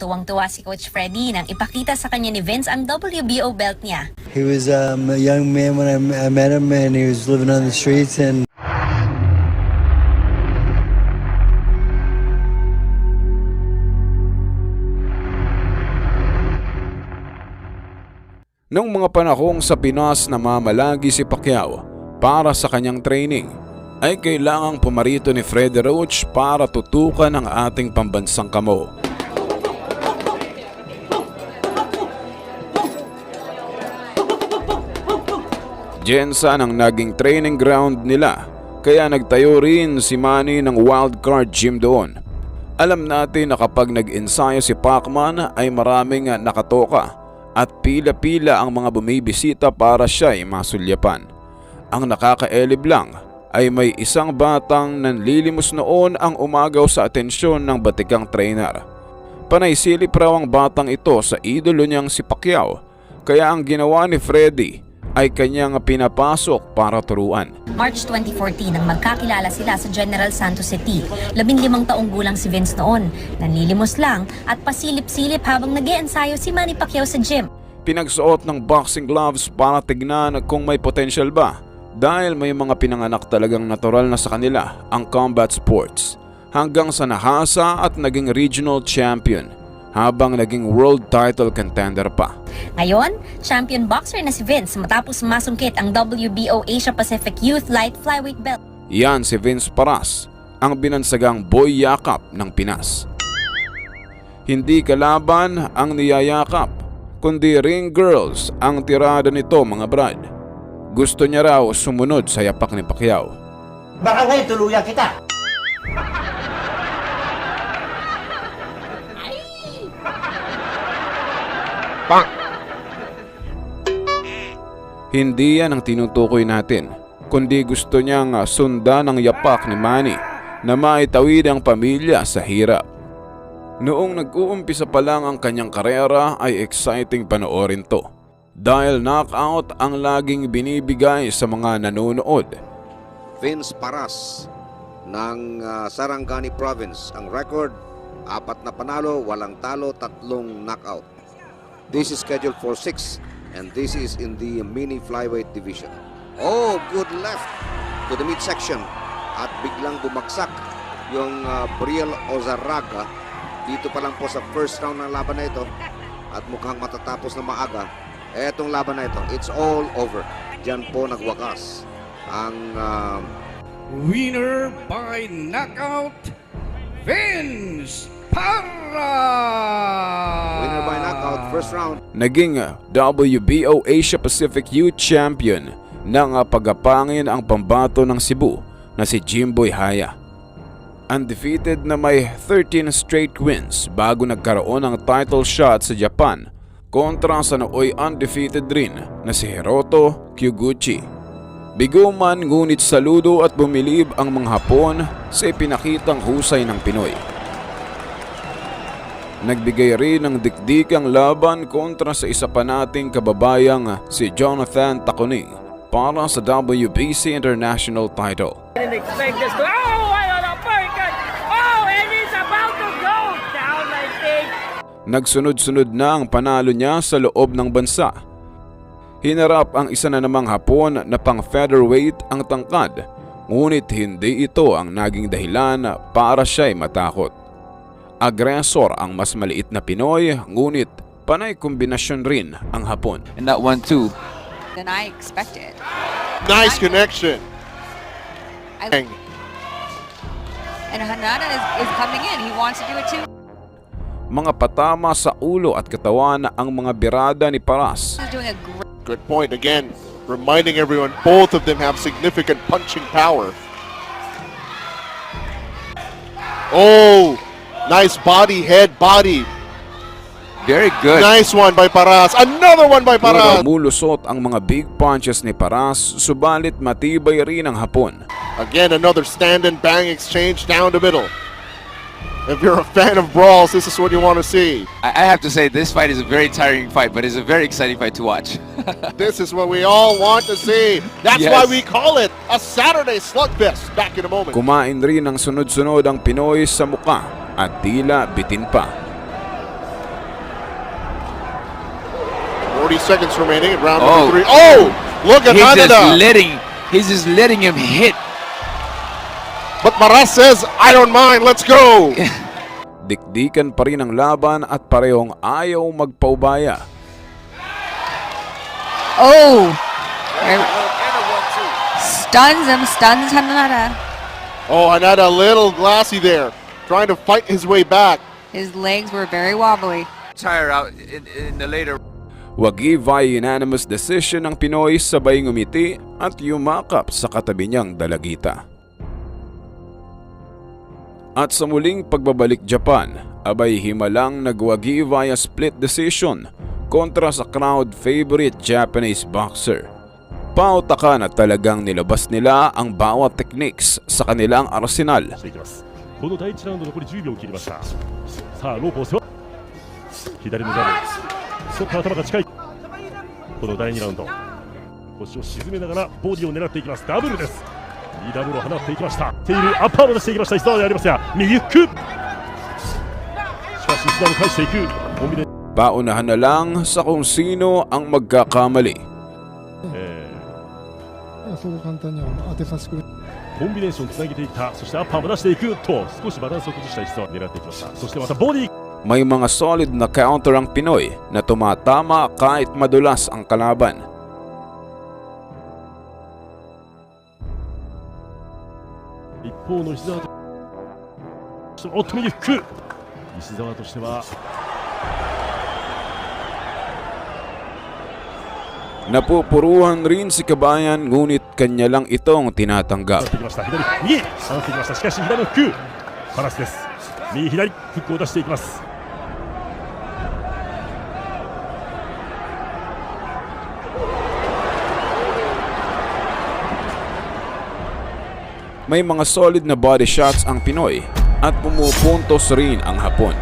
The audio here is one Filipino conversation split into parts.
Tuwang-tuwa si Coach Freddy nang ipakita sa kanya ni Vince ang WBO belt niya. He was a young man when I met him, and he was living on the streets. And noong mga panahong sa Pinas namamalagi si Pacquiao para sa kanyang training, ay kailangang pumarito ni Freddy Roach para tutukan ang ating pambansang kamo. Jensen ang naging training ground nila, kaya nagtayo rin si Manny ng wildcard gym doon. Alam natin na kapag nag-ensayo si Pacman ay maraming nakatoka at pila-pila ang mga bumibisita para siya ay masulyapan. Ang nakakaelib lang ay may isang batang nanlilimos noon ang umagaw sa atensyon ng batikang trainer. Panay silip raw ang batang ito sa idolo niyang si Pacquiao, kaya ang ginawa ni Freddy ay kanyang pinapasok para turuan. March 2014 nang magkakilala sila sa General Santos City. 15 taong gulang si Vince noon. Nanlilimos lang at pasilip-silip habang nag-iensayo si Manny Pacquiao sa gym. Pinagsuot ng boxing gloves para tignan kung may potential ba, dahil may mga pinanganak talagang natural na sa kanila ang combat sports, hanggang sa nahasa at naging regional champion habang naging world title contender pa. Ngayon, champion boxer na si Vince matapos masungkit ang WBO Asia Pacific Youth Light Flyweight belt. Yan si Vince Paras, ang binansagang boy yakap ng Pinas. Hindi kalaban ang niyayakap, kundi ring girls ang tirada nito, mga brad. Gusto niya raw sumunod sa yapak ni Pacquiao. Baka ngayon tuluyan kita. Hindi yan ang tinutukoy natin, kundi gusto niyang sundan ang yapak ni Manny na maitawid ang pamilya sa hirap. Noong nag-uumpisa pa lang ang kanyang karera ay exciting panoorin to, dahil knockout ang laging binibigay sa mga nanonood. Vince Paras ng Sarangani Province. Ang record, 4 na panalo, 8 talo, 3 knockout. This is scheduled for 6, and this is in the mini flyweight division. Oh, good left to the midsection. At biglang bumagsak yung Briel Ozarraga. Dito pa lang po sa first round ng laban na ito. At mukhang matatapos na maaga. Etong laban na ito, it's all over. Diyan po nagwakas ang winner by knockout, Vince Para! winner by knockout, first round. Naging WBO Asia Pacific Youth Champion nang pagapangin ang pambato ng Cebu na si Jimboy Haya. Undefeated na may 13 straight wins bago nagkaroon ng title shot sa Japan kontra sa nooy undefeated rin na si Hiroto Kyoguchi. Bigo man ngunit saludo at bumilib ang mga Hapon sa ipinakitang husay ng Pinoy. Nagbigay rin ng dikdikang laban kontra sa isa pa nating kababayang si Jonathan Taconing para sa WBC International title. Didn't expect this to, oh, I don't know, oh, and it's about to go down, I think. Nagsunod-sunod na ang panalo niya sa loob ng bansa. Hinarap ang isa na namang Hapon na pang featherweight ang tangkad, ngunit hindi ito ang naging dahilan para siya'y matakot. Agresor ang mas maliit na Pinoy, ngunit panay kombinasyon rin ang Hapon. And that 1-2 than I expected. Nice connection. And Hanada is coming in. He wants to do it too. Mga patama sa ulo at katawan ang mga birada ni Paras. He's doing a great Good point. Again, reminding everyone both of them have significant punching power. Oh, nice body, head, body. very good. Nice one by Paras. Another one by Paras. Mulusot ang mga big punches ni Paras, subalit matibay rin ang Hapon. Again, another stand and bang exchange down the middle. If you're a fan of brawls, this is what you want to see. I have to say, this fight is a very tiring fight, but it's a very exciting fight to watch. This is what we all want to see. That's Yes. why we call it a Saturday slugfest. Back in a moment. Kumain rin ng sunod-sunod ang Pinoy sa muka at tila bitin pa. 40 seconds remaining in round Oh. number 3. Oh! Look at Hanada! He's just letting him hit. But Maras says, I don't mind, let's go! Dikdikan pa rin ang laban at parehong ayaw magpaubaya. Oh! Stuns Hanada. Oh, Hanada a little glassy there, trying to fight his way back. His legs were very wobbly. Tire out in the later. Wagi via unanimous decision ng Pinoy, sabay ngumiti at yumakap sa katabi niyang dalagita. At sa muling pagbabalik Japan, abay himalang nagwagi via split decision kontra sa crowd favorite Japanese boxer. Pautaka na talagang nilabas nila ang bawat techniques sa kanilang arsenal. この第1ラウンド残り10秒を切りました。さあロープを背負う左のジャブ、ちょっと頭が近い。この第2ラウンド腰を沈めながらボディを狙っていきます。ダブルです。2ダブルを放っていきました。テイルアッパーを出していきました。石澤でありますが右フック、しかし石澤も返していく。コンビネ Paunahan na lang sa kung sino ang magkakamali. そう簡単には当てさせてくれ。コンビネーションつなげていった。そしてアッパーも出していくと少しバランスを崩した石澤狙っていきました。そしてまたボディ。 May mga solid na counter ang Pinoy na tumatama kahit madulas ang kalaban. 一方の石澤とおっと右フック、石澤としては Napupuruhan rin si Kabayan ngunit kanya lang itong tinatanggap. 左右放ってきました。しかし左のフックパラスです。右左フックを出していきます。 May mga solid na body shots ang Pinoy at pumupuntos rin ang Hapon.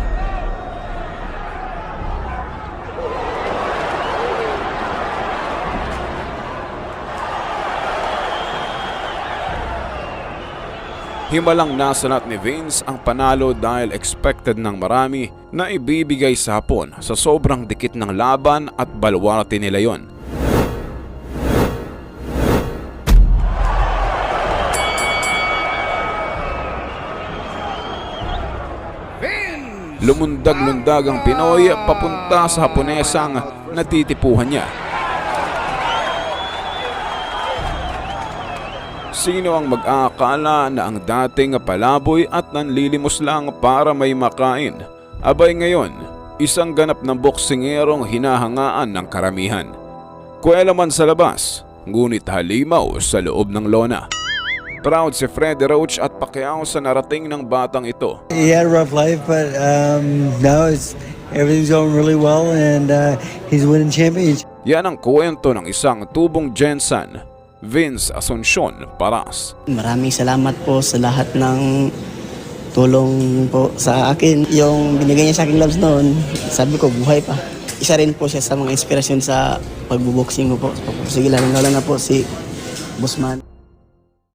Himalang nasalat ni Vince ang panalo dahil expected ng marami na ibibigay sa Hapon sa sobrang dikit ng laban at baluarte nila yon. Lumundag-lundag ang Pinoy papunta sa Haponesang natitipuhan niya. Sino ang mag-aakala na ang dating palaboy at nanlilimos lang para may makain? Abay ngayon, isang ganap ng boksingerong hinahangaan ng karamihan. Kuwela man sa labas, ngunit halimaw sa loob ng lona. Proud si Freddie Roach at Pacquiao sa narating ng batang ito. He had a rough life, but now everything's going really well, and he's winning championships. Yan ang kwento ng isang tubong Jensen, Vince Asuncion Paras. Maraming salamat po sa lahat ng tulong po sa akin. Yung binigay niya sa akin gloves noon, sabi ko buhay pa. Isa rin po siya sa mga inspirasyon sa pagbuboxing ko po. Sige, lalo na po si Bossman.